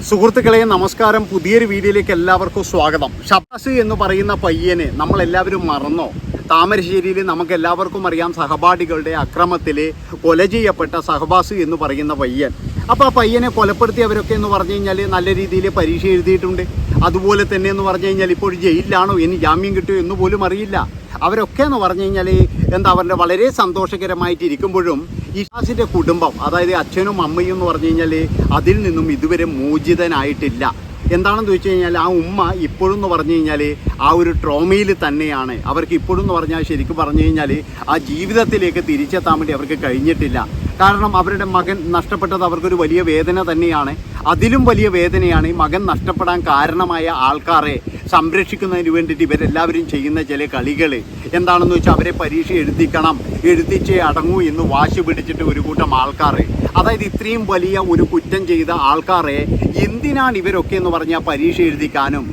സുഹൃത്തുക്കളെ നമസ്കാരം. പുതിയൊരു വീഡിയോയിലേക്ക് എല്ലാവർക്കും സ്വാഗതം. ഷബ്ബാസ് എന്ന് പറയുന്ന പയ്യനെ നമ്മളെല്ലാവരും മറന്നോ? താമരശ്ശേരിയിൽ നമുക്ക് എല്ലാവർക്കും അറിയാം, സഹപാഠികളുടെ അക്രമത്തിൽ കൊല ചെയ്യപ്പെട്ട ഷഹബാസ് എന്ന് പറയുന്ന പയ്യൻ. അപ്പോൾ ആ പയ്യനെ കൊലപ്പെടുത്തിയവരൊക്കെ എന്ന് പറഞ്ഞു കഴിഞ്ഞാൽ നല്ല രീതിയിൽ പരീക്ഷ എഴുതിയിട്ടുണ്ട്. അതുപോലെ തന്നെ എന്ന് പറഞ്ഞു കഴിഞ്ഞാൽ ഇപ്പോൾ ജയിലിലാണോ, ഇനി ജാമ്യം കിട്ടുമോ എന്ന് പോലും അറിയില്ല. അവരൊക്കെ എന്ന് പറഞ്ഞു കഴിഞ്ഞാൽ അവരുടെ വളരെ സന്തോഷകരമായിട്ടിരിക്കുമ്പോഴും ഈ ഷാസിൻ്റെ കുടുംബം, അതായത് അച്ഛനും അമ്മയും എന്ന് പറഞ്ഞു കഴിഞ്ഞാൽ അതിൽ നിന്നും ഇതുവരെ മോചിതനായിട്ടില്ല. എന്താണെന്ന് ചോദിച്ചു കഴിഞ്ഞാൽ ആ ഉമ്മ ഇപ്പോഴും എന്ന് പറഞ്ഞു കഴിഞ്ഞാൽ ആ ഒരു ട്രോമയിൽ തന്നെയാണ്. അവർക്ക് ഇപ്പോഴും എന്ന് പറഞ്ഞാൽ ശരിക്കും പറഞ്ഞു കഴിഞ്ഞാൽ ആ ജീവിതത്തിലേക്ക് തിരിച്ചെത്താൻ വേണ്ടി അവർക്ക് കഴിഞ്ഞിട്ടില്ല. കാരണം അവരുടെ മകൻ നഷ്ടപ്പെട്ടത് അവർക്കൊരു വലിയ വേദന തന്നെയാണ്. അതിലും വലിയ വേദനയാണ് ഈ മകൻ നഷ്ടപ്പെടാൻ കാരണമായ ആൾക്കാരെ സംരക്ഷിക്കുന്നതിന് വേണ്ടിയിട്ട് ഇവരെല്ലാവരും ചെയ്യുന്ന ചില കളികൾ. എന്താണെന്ന് വെച്ചാൽ അവരെ പരീക്ഷ എഴുതിച്ചേ അടങ്ങൂ എന്ന് വാശി പിടിച്ചിട്ട് ഒരു കൂട്ടം ആൾക്കാർ, അതായത് ഇത്രയും വലിയ ഒരു കുറ്റം ചെയ്ത ആൾക്കാരെ എന്തിനാണ് ഇവരൊക്കെ എന്ന് പറഞ്ഞാൽ പരീക്ഷ എഴുതിക്കാനും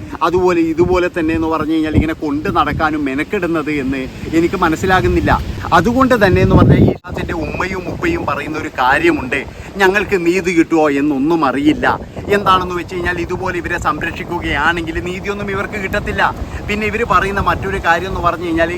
ഇതുപോലെ തന്നെ എന്ന് പറഞ്ഞു കഴിഞ്ഞാൽ ഇങ്ങനെ കൊണ്ട് നടക്കാനും മെനക്കെടുന്നത് എന്ന് എനിക്ക് മനസ്സിലാകുന്നില്ല. അതുകൊണ്ട് തന്നെ എന്ന് പറഞ്ഞാൽ ഈ ഷാസിൻ്റെ ഉമ്മയും ഉപ്പയും പറയുന്ന ഒരു കാര്യമുണ്ട്, ഞങ്ങൾക്ക് നീതി കിട്ടുമോ എന്നൊന്നും അറിയില്ല. എന്താണെന്ന് വെച്ച് കഴിഞ്ഞാൽ ഇതുപോലെ ഇവരെ സംരക്ഷിക്കുകയാണെങ്കിൽ നീതിയൊന്നും ഇവർക്ക് കിട്ടത്തില്ല. പിന്നെ ഇവർ പറയുന്ന മറ്റൊരു കാര്യം എന്ന് പറഞ്ഞു കഴിഞ്ഞാൽ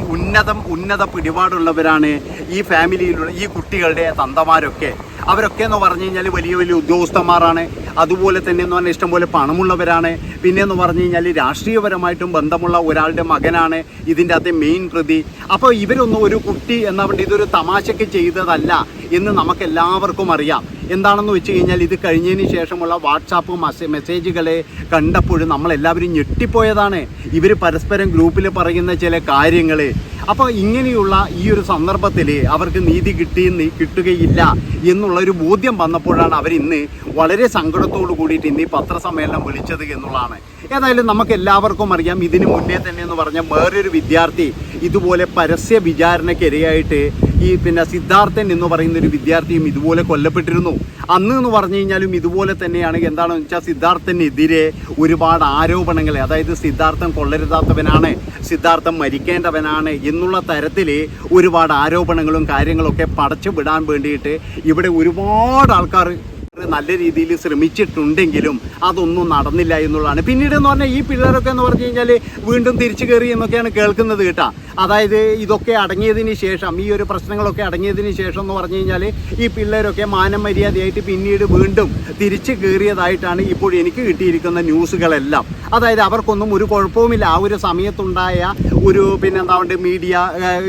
ഉന്നത പിടിപാടുള്ളവരാണ് ഈ ഫാമിലിയിലുള്ള ഈ കുട്ടികളുടെ തന്തമാരൊക്കെ. അവരൊക്കെ എന്ന് പറഞ്ഞു കഴിഞ്ഞാൽ വലിയ വലിയ ഉദ്യോഗസ്ഥന്മാരാണ്. അതുപോലെ തന്നെ എന്ന് പറഞ്ഞാൽ ഇഷ്ടംപോലെ പണമുള്ളവരാണ്. പിന്നെയെന്ന് പറഞ്ഞു കഴിഞ്ഞാൽ രാഷ്ട്രീയപരമായിട്ടും ബന്ധമുള്ള ഒരാളുടെ മകനാണ് ഇതിൻ്റെ അകത്തെ മെയിൻ പ്രതി. അപ്പോൾ ഇവരൊന്നും ഒരു കുട്ടി എന്നാ വേണ്ടി ഇതൊരു തമാശയ്ക്ക് ചെയ്തതല്ല എന്ന് നമുക്കെല്ലാവർക്കും അറിയാം. എന്താണെന്ന് വെച്ച് കഴിഞ്ഞാൽ ഇത് കഴിഞ്ഞതിന് ശേഷമുള്ള വാട്സാപ്പ് മെസ്സേജുകളെ കണ്ടപ്പോഴും നമ്മളെല്ലാവരും ഞെട്ടിപ്പോയതാണ്. ഇവർ പരസ്പരം ഗ്രൂപ്പിൽ പറയുന്ന ചില കാര്യങ്ങൾ. അപ്പോൾ ഇങ്ങനെയുള്ള ഈ ഒരു സന്ദർഭത്തിൽ അവർക്ക് നീതി കിട്ടുകയില്ല എന്നുള്ളൊരു ബോധ്യം വന്നപ്പോഴാണ് അവരിന്ന് വളരെ സങ്കടത്തോടു കൂടിയിട്ട് ഇന്ന് ഈ പത്രസമ്മേളനം വിളിച്ചത് എന്നുള്ളതാണ്. ഏതായാലും നമുക്ക് എല്ലാവർക്കും അറിയാം, ഇതിന് മുന്നേ തന്നെ എന്ന് പറഞ്ഞാൽ വേറൊരു വിദ്യാർത്ഥി ഇതുപോലെ പരസ്യ വിചാരണയ്ക്കിരയായിട്ട് സിദ്ധാർത്ഥൻ എന്ന് പറയുന്നൊരു വിദ്യാർത്ഥിയും ഇതുപോലെ കൊല്ലപ്പെട്ടിരുന്നു. അന്ന് എന്ന് പറഞ്ഞു കഴിഞ്ഞാലും ഇതുപോലെ തന്നെയാണ്. എന്താണെന്ന് വെച്ചാൽ സിദ്ധാർത്ഥനെതിരെ ഒരുപാട് ആരോപണങ്ങൾ, അതായത് സിദ്ധാർത്ഥൻ കൊള്ളരുതാത്തവനാണ്, സിദ്ധാർത്ഥൻ മരിക്കേണ്ടവനാണ് എന്നുള്ള തരത്തിൽ ഒരുപാട് ആരോപണങ്ങളും കാര്യങ്ങളൊക്കെ പടച്ചു വിടാൻ വേണ്ടിയിട്ട് ഇവിടെ ഒരുപാട് ആൾക്കാർ നല്ല രീതിയിൽ ശ്രമിച്ചിട്ടുണ്ടെങ്കിലും അതൊന്നും നടന്നില്ല എന്നുള്ളതാണ്. പിന്നീട് എന്ന് പറഞ്ഞാൽ ഈ പിള്ളേരൊക്കെ എന്ന് പറഞ്ഞു കഴിഞ്ഞാൽ വീണ്ടും തിരിച്ചു കയറി എന്നൊക്കെയാണ് കേൾക്കുന്നത് കേട്ടോ. അതായത് ഇതൊക്കെ അടങ്ങിയതിന് ശേഷം, ഈ ഒരു പ്രശ്നങ്ങളൊക്കെ അടങ്ങിയതിന് ശേഷം എന്ന് പറഞ്ഞു കഴിഞ്ഞാൽ ഈ പിള്ളേരൊക്കെ മാനം മര്യാദയായിട്ട് പിന്നീട് വീണ്ടും തിരിച്ചു കയറിയതായിട്ടാണ് ഇപ്പോൾ എനിക്ക് കിട്ടിയിരിക്കുന്ന ന്യൂസുകളെല്ലാം. അതായത് അവർക്കൊന്നും ഒരു കുഴപ്പവുമില്ല. ആ ഒരു സമയത്തുണ്ടായ ഒരു മീഡിയ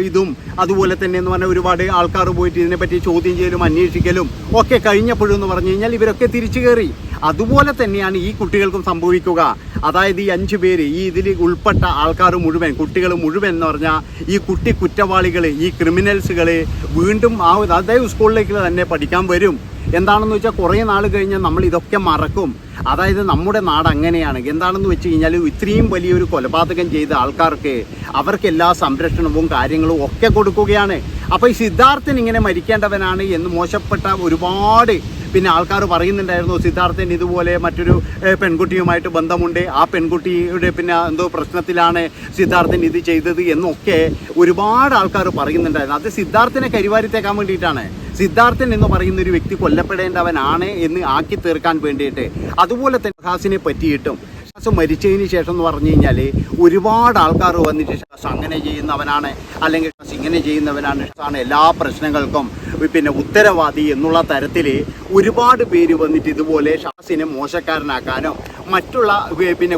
ഇതും അതുപോലെ തന്നെ എന്ന് പറഞ്ഞാൽ ഒരുപാട് ആൾക്കാർ പോയിട്ട് ഇതിനെപ്പറ്റി ചോദ്യം ചെയ്യലും അന്വേഷിക്കലും ഒക്കെ കഴിഞ്ഞപ്പോഴും എന്ന് പറഞ്ഞു കഴിഞ്ഞാൽ ഇവരൊക്കെ തിരിച്ചു കയറി. അതുപോലെ തന്നെയാണ് ഈ കുട്ടികൾക്കും സംഭവിക്കുക. അതായത് ഈ 5 പേര്, ഈ ഇതിൽ ഉൾപ്പെട്ട ആൾക്കാർ മുഴുവൻ, കുട്ടികൾ മുഴുവൻ എന്ന് പറഞ്ഞാൽ ഈ കുറ്റവാളികൾ, ഈ ക്രിമിനൽസുകൾ വീണ്ടും അതേ സ്കൂളിലേക്ക് തന്നെ പഠിക്കാൻ വരും. എന്താണെന്ന് വെച്ചാൽ കുറേ നാൾ കഴിഞ്ഞാൽ നമ്മൾ ഇതൊക്കെ മറക്കും. അതായത് നമ്മുടെ നാട് അങ്ങനെയാണ്. എന്താണെന്ന് വെച്ച് കഴിഞ്ഞാൽ ഇത്രയും വലിയൊരു കൊലപാതകം ചെയ്ത ആൾക്കാർക്ക് അവർക്ക് എല്ലാ സംരക്ഷണവും കാര്യങ്ങളും ഒക്കെ കൊടുക്കുകയാണ്. അപ്പോൾ ഈ സിദ്ധാർത്ഥൻ ഇങ്ങനെ മരിക്കേണ്ടവനാണ് എന്ന് മോശപ്പെട്ട ഒരുപാട് ആൾക്കാർ പറയുന്നുണ്ടായിരുന്നു. സിദ്ധാർത്ഥൻ ഇതുപോലെ മറ്റൊരു പെൺകുട്ടിയുമായിട്ട് ബന്ധമുണ്ട്, ആ പെൺകുട്ടിയുടെ എന്തോ പ്രശ്നത്തിലാണ് സിദ്ധാർത്ഥൻ ഇത് ചെയ്തത് എന്നൊക്കെ ഒരുപാട് ആൾക്കാർ പറയുന്നുണ്ടായിരുന്നു. അത് സിദ്ധാർത്ഥനെ കരിവാരിത്തേക്കാൻ വേണ്ടിയിട്ടാണ്. സിദ്ധാർത്ഥൻ എന്ന് പറയുന്ന ഒരു വ്യക്തി കൊല്ലപ്പെടേണ്ടവനാണ് എന്ന് ആക്കി തീർക്കാൻ വേണ്ടിയിട്ട്. അതുപോലെ തന്നെ ഷാസിനെ പറ്റിയിട്ടും ഷാസ് മരിച്ചതിന് ശേഷം എന്ന് പറഞ്ഞു കഴിഞ്ഞാൽ ഒരുപാട് ആൾക്കാർ വന്നിട്ട് ഷാസ് അങ്ങനെ ചെയ്യുന്നവനാണ്, അല്ലെങ്കിൽ ഷാസ് ഇങ്ങനെ ചെയ്യുന്നവനാണ്, ഷാസാണ് എല്ലാ പ്രശ്നങ്ങൾക്കും ഉത്തരവാദി എന്നുള്ള തരത്തിൽ ഒരുപാട് പേര് വന്നിട്ട് ഇതുപോലെ ഷാസിനെ മോശക്കാരനാക്കാനോ മറ്റുള്ള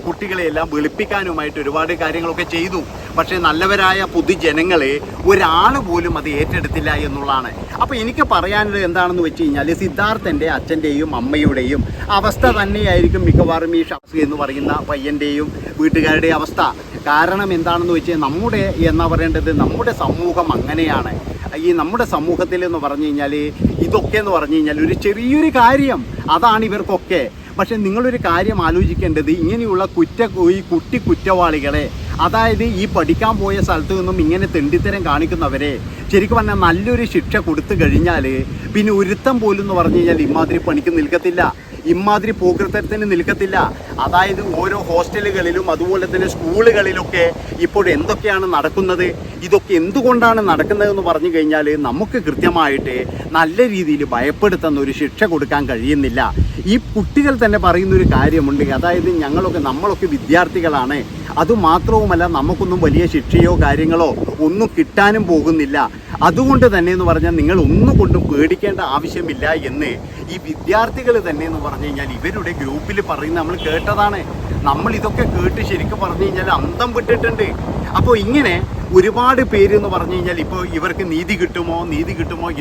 കുട്ടികളെയെല്ലാം വെളുപ്പിക്കാനുമായിട്ട് ഒരുപാട് കാര്യങ്ങളൊക്കെ ചെയ്തു. പക്ഷേ നല്ലവരായ പൊതുജനങ്ങളെ ഒരാൾ പോലും അത് ഏറ്റെടുത്തില്ല എന്നുള്ളതാണ്. അപ്പോൾ എനിക്ക് പറയാനുള്ളത് എന്താണെന്ന് വെച്ച് കഴിഞ്ഞാൽ സിദ്ധാർത്ഥൻ്റെ അച്ഛൻ്റെയും അമ്മയുടെയും അവസ്ഥ തന്നെയായിരിക്കും മിക്കവാറും ഈ ഷാസ് എന്ന് പറയുന്ന പയ്യൻ്റെയും വീട്ടുകാരുടെ അവസ്ഥ. കാരണം എന്താണെന്ന് വെച്ചാൽ നമ്മുടെ സമൂഹം അങ്ങനെയാണ്. ഈ നമ്മുടെ സമൂഹത്തിൽ എന്ന് പറഞ്ഞു കഴിഞ്ഞാൽ ഇതൊക്കെ എന്ന് പറഞ്ഞു കഴിഞ്ഞാൽ ഒരു ചെറിയൊരു കാര്യം, അതാണ് ഇവർക്കൊക്കെ. പക്ഷെ നിങ്ങളൊരു കാര്യം ആലോചിക്കേണ്ടത്, ഇങ്ങനെയുള്ള കുറ്റവാളികളെ, അതായത് ഈ പഠിക്കാൻ പോയ സ്ഥലത്ത് നിന്നും ഇങ്ങനെ തെണ്ടിത്തരം കാണിക്കുന്നവരെ ശരിക്കും പറഞ്ഞാൽ നല്ലൊരു ശിക്ഷ കൊടുത്തു കഴിഞ്ഞാൽ പിന്നെ ഒരുത്തം പോലും എന്ന് പറഞ്ഞു കഴിഞ്ഞാൽ ഇമാതിരി പണിക്ക് നിൽക്കത്തില്ല. ഇമാതിരി പോകൃത്തരത്തിന് നിൽക്കത്തില്ല. അതായത് ഓരോ ഹോസ്റ്റലുകളിലും അതുപോലെ തന്നെ സ്കൂളുകളിലൊക്കെ ഇപ്പോൾ എന്തൊക്കെയാണ് നടക്കുന്നത്, ഇതൊക്കെ എന്തുകൊണ്ടാണ് നടക്കുന്നതെന്ന് പറഞ്ഞു കഴിഞ്ഞാൽ നമുക്ക് കൃത്യമായിട്ട് നല്ല രീതിയിൽ ഭയപ്പെടുത്തുന്ന ഒരു ശിക്ഷ കൊടുക്കാൻ കഴിയുന്നില്ല. ഈ കുട്ടികൾ തന്നെ പറയുന്നൊരു കാര്യമുണ്ട്, അതായത് നമ്മളൊക്കെ വിദ്യാർത്ഥികളാണ്, അതുമാത്രവുമല്ല നമുക്കൊന്നും വലിയ ശിക്ഷയോ കാര്യങ്ങളോ ഒന്നും കിട്ടാനും പോകുന്നില്ല. അതുകൊണ്ട് തന്നെ എന്ന് പറഞ്ഞാൽ നിങ്ങൾ ഒന്നും കൊണ്ടും പേടിക്കേണ്ട ആവശ്യമില്ല എന്ന് ഈ വിദ്യാർത്ഥികൾ തന്നെ എന്ന് പറഞ്ഞു കഴിഞ്ഞാൽ ഇവരുടെ ഗ്രൂപ്പിൽ പറയുന്നത് നമ്മൾ കേട്ടതാണ്. നമ്മൾ ഇതൊക്കെ കേട്ട് ശരിക്കും പറഞ്ഞു കഴിഞ്ഞാൽ അന്തം വിട്ടിട്ടുണ്ട്. അപ്പോൾ ഇങ്ങനെ ഒരുപാട് പേര് എന്ന് പറഞ്ഞു കഴിഞ്ഞാൽ ഇപ്പോൾ ഇവർക്ക് നീതി കിട്ടുമോ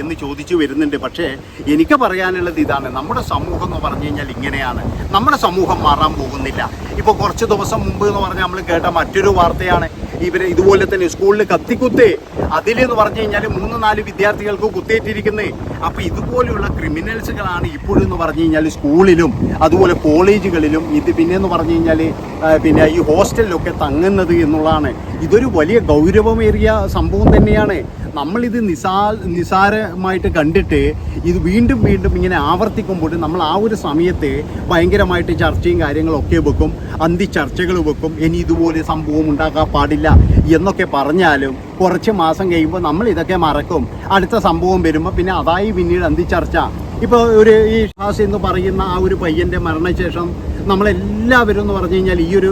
എന്ന് ചോദിച്ചു വരുന്നുണ്ട്. പക്ഷേ എനിക്ക് പറയാനുള്ളത് ഇതാണ്, നമ്മുടെ സമൂഹം എന്ന് പറഞ്ഞു കഴിഞ്ഞാൽ ഇങ്ങനെയാണ്. നമ്മുടെ സമൂഹം മാറാൻ പോകുന്നില്ല. ഇപ്പോൾ കുറച്ച് ദിവസം മുമ്പ് എന്ന് പറഞ്ഞാൽ നമ്മൾ കേട്ട മറ്റൊരു വാർത്തയാണ്, ഇവരെ ഇതുപോലെ തന്നെ സ്കൂളിൽ കത്തിക്കുത്ത്, അതിലെന്ന് പറഞ്ഞു കഴിഞ്ഞാൽ 3-4 വിദ്യാർത്ഥികൾക്ക് കുത്തേറ്റിരിക്കുന്നത്. അപ്പോൾ ഇതുപോലെയുള്ള ക്രിമിനൽസുകളാണ് ഇപ്പോഴെന്ന് പറഞ്ഞു കഴിഞ്ഞാൽ സ്കൂളിലും അതുപോലെ കോളേജുകളിലും പിന്നെയെന്ന് പറഞ്ഞു കഴിഞ്ഞാൽ പിന്നെ ഈ ഹോസ്റ്റലിലൊക്കെ തങ്ങുന്നത് എന്നുള്ളതാണ്. ഇതൊരു വലിയ ഗൗരവമേറിയ സംഭവം തന്നെയാണ്. നമ്മളിത് നിസാരമായിട്ട് കണ്ടിട്ട് ഇത് വീണ്ടും ഇങ്ങനെ ആവർത്തിക്കുമ്പോൾ നമ്മൾ ആ ഒരു സമയത്ത് ഭയങ്കരമായിട്ട് ചർച്ചയും കാര്യങ്ങളൊക്കെ വെക്കും, ചർച്ചകൾ വെക്കും. ഇനി ഇതുപോലെ സംഭവം ഉണ്ടാക്കാൻ പാടില്ല എന്നൊക്കെ പറഞ്ഞാലും കുറച്ച് മാസം കഴിയുമ്പോൾ നമ്മൾ ഇതൊക്കെ മറക്കും. അടുത്ത സംഭവം വരുമ്പോൾ പിന്നെ അതായി പിന്നീട് ചർച്ച. ഇപ്പോൾ ഈ ഷാസ് എന്ന് പറയുന്ന ആ ഒരു പയ്യൻ്റെ മരണശേഷം നമ്മളെല്ലാവരും എന്ന് പറഞ്ഞു കഴിഞ്ഞാൽ ഈ ഒരു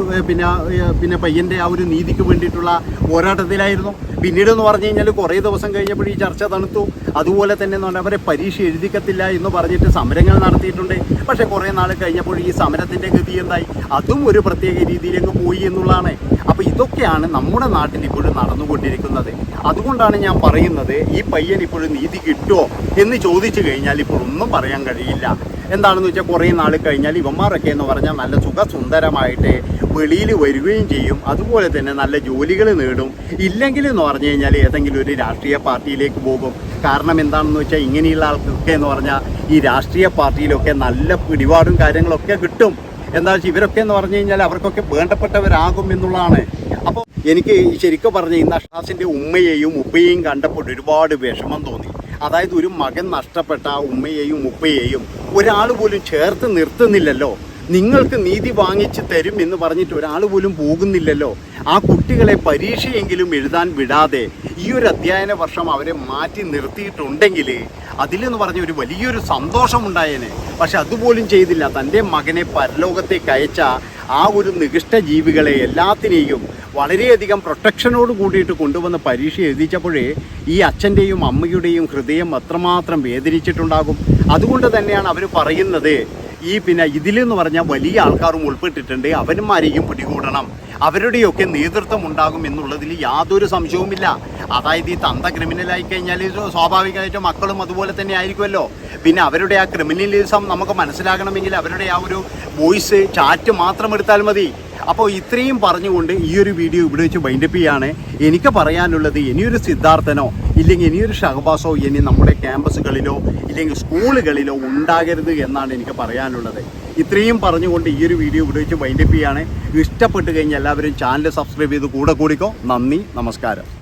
പിന്നെ പയ്യൻ്റെ ആ ഒരു നീതിക്ക് വേണ്ടിയിട്ടുള്ള പോരാട്ടത്തിലായിരുന്നു. പിന്നീട് എന്ന് പറഞ്ഞു കഴിഞ്ഞാൽ കുറേ ദിവസം കഴിഞ്ഞപ്പോൾ ഈ ചർച്ച തണുത്തു. അതുപോലെ തന്നെ അവരെ പരീക്ഷ എഴുതിക്കത്തില്ല എന്ന് പറഞ്ഞിട്ട് സമരങ്ങൾ നടത്തിയിട്ടുണ്ട്. പക്ഷേ കുറേ നാൾ കഴിഞ്ഞപ്പോൾ ഈ സമരത്തിൻ്റെ ഗതി എന്തായി, അതും ഒരു പ്രത്യേക രീതിയിലേക്ക് പോയി എന്നുള്ളതാണ്. അപ്പോൾ ഇതൊക്കെയാണ് നമ്മുടെ നാട്ടിൽ ഇപ്പോഴും നടന്നുകൊണ്ടിരിക്കുന്നത്. അതുകൊണ്ടാണ് ഞാൻ പറയുന്നത്, ഈ പയ്യൻ ഇപ്പോഴും നീതി കിട്ടുമോ എന്ന് ചോദിച്ചു കഴിഞ്ഞാൽ ഇപ്പോൾ ഒന്നും പറയാൻ കഴിയില്ല. എന്താണെന്ന് വെച്ചാൽ കുറേ നാൾ കഴിഞ്ഞാൽ ഇവന്മാരൊക്കെ എന്ന് പറഞ്ഞാൽ നല്ല സുഖസുന്ദരമായിട്ട് വെളിയിൽ വരികയും ചെയ്യും, അതുപോലെ തന്നെ നല്ല ജോലികൾ നേടും. ഇല്ലെങ്കിൽ എന്ന് പറഞ്ഞു കഴിഞ്ഞാൽ ഏതെങ്കിലും ഒരു രാഷ്ട്രീയ പാർട്ടിയിലേക്ക് പോകും. കാരണം എന്താണെന്ന് വെച്ചാൽ ഇങ്ങനെയുള്ള ആൾക്കൊക്കെ എന്ന് പറഞ്ഞാൽ ഈ രാഷ്ട്രീയ പാർട്ടിയിലൊക്കെ നല്ല പിടിപാടും കാര്യങ്ങളൊക്കെ കിട്ടും. എന്താ വെച്ചാൽ ഇവരൊക്കെ എന്ന് പറഞ്ഞു കഴിഞ്ഞാൽ അവർക്കൊക്കെ വേണ്ടപ്പെട്ടവരാകും എന്നുള്ളതാണ്. അപ്പോൾ എനിക്ക് ശരിക്കും പറഞ്ഞ ഇന്ന് അഷ്റാസിൻ്റെ ഉമ്മയെയും ഉപ്പയെയും കണ്ടപ്പോൾ ഒരുപാട് വിഷമം തോന്നി. അതായത് ഒരു മകൻ നഷ്ടപ്പെട്ട ഉമ്മയെയും ഉപ്പയെയും ഒരാൾ പോലും ചേർത്ത് നിർത്തുന്നില്ലല്ലോ. നിങ്ങൾക്ക് നീതി വാങ്ങിച്ച് തരും എന്ന് പറഞ്ഞിട്ട് ഒരാൾ പോലും പോകുന്നില്ലല്ലോ. ആ കുട്ടികളെ പരീക്ഷയെങ്കിലും എഴുതാൻ വിടാതെ ഈ ഒരു അധ്യയന വർഷം അവരെ മാറ്റി നിർത്തിയിട്ടുണ്ടെങ്കിൽ അതിലെന്ന് പറഞ്ഞ ഒരു വലിയൊരു സന്തോഷമുണ്ടായേനെ. പക്ഷെ അതുപോലും ചെയ്തില്ല. തൻ്റെ മകനെ പരലോകത്തേക്ക് അയച്ച ആ ഒരു നികൃഷ്ട ജീവികളെ എല്ലാത്തിനെയും വളരെയധികം പ്രൊട്ടക്ഷനോട് കൂടിയിട്ട് കൊണ്ടുവന്ന് പരീക്ഷ എഴുതിച്ചപ്പോഴേ ഈ അച്ഛൻ്റെയും അമ്മയുടെയും ഹൃദയം അത്രമാത്രം വേദനിച്ചിട്ടുണ്ടാകും. അതുകൊണ്ട് തന്നെയാണ് അവർ പറയുന്നത്, ഇതിലെന്ന് പറഞ്ഞാൽ വലിയ ആൾക്കാരും ഉൾപ്പെട്ടിട്ടുണ്ട്, അവന്മാരെയും പിടികൂടണം, അവരുടെയൊക്കെ നേതൃത്വം ഉണ്ടാകും എന്നുള്ളതിൽ യാതൊരു സംശയവുമില്ല. അതായത് ഈ തന്ത ക്രിമിനലായി കഴിഞ്ഞാൽ സ്വാഭാവികമായിട്ടും മക്കളും അതുപോലെ തന്നെ ആയിരിക്കുമല്ലോ. പിന്നെ അവരുടെ ആ ക്രിമിനലിസം നമുക്ക് മനസ്സിലാകണമെങ്കിൽ അവരുടെ ആ ഒരു വോയിസ് ചാറ്റ് മാത്രം എടുത്താൽ മതി. അപ്പോൾ ഇത്രയും പറഞ്ഞുകൊണ്ട് ഈ ഒരു വീഡിയോ ഇവിടെ വെച്ച് വൈൻഡപ്പ് ചെയ്യാണ്. എനിക്ക് പറയാനുള്ളത്, ഇനിയൊരു സിദ്ധാർത്ഥനോ ഇല്ലെങ്കിൽ ഇനിയൊരു ഷഹബാസോ ഇനി നമ്മുടെ ക്യാമ്പസുകളിലോ ഇല്ലെങ്കിൽ സ്കൂളുകളിലോ ഉണ്ടാകരുത് എന്നാണ് എനിക്ക് പറയാനുള്ളത്. ഇത്രയും പറഞ്ഞുകൊണ്ട് ഈ ഒരു വീഡിയോ ഇവിടെ വെച്ച് വൈൻഡപ്പ് ചെയ്യാണ്. ഇഷ്ടപ്പെട്ട് കഴിഞ്ഞാൽ എല്ലാവരും ചാനൽ സബ്സ്ക്രൈബ് ചെയ്ത് കൂടെ കൂടിക്കോ. നന്ദി, നമസ്കാരം.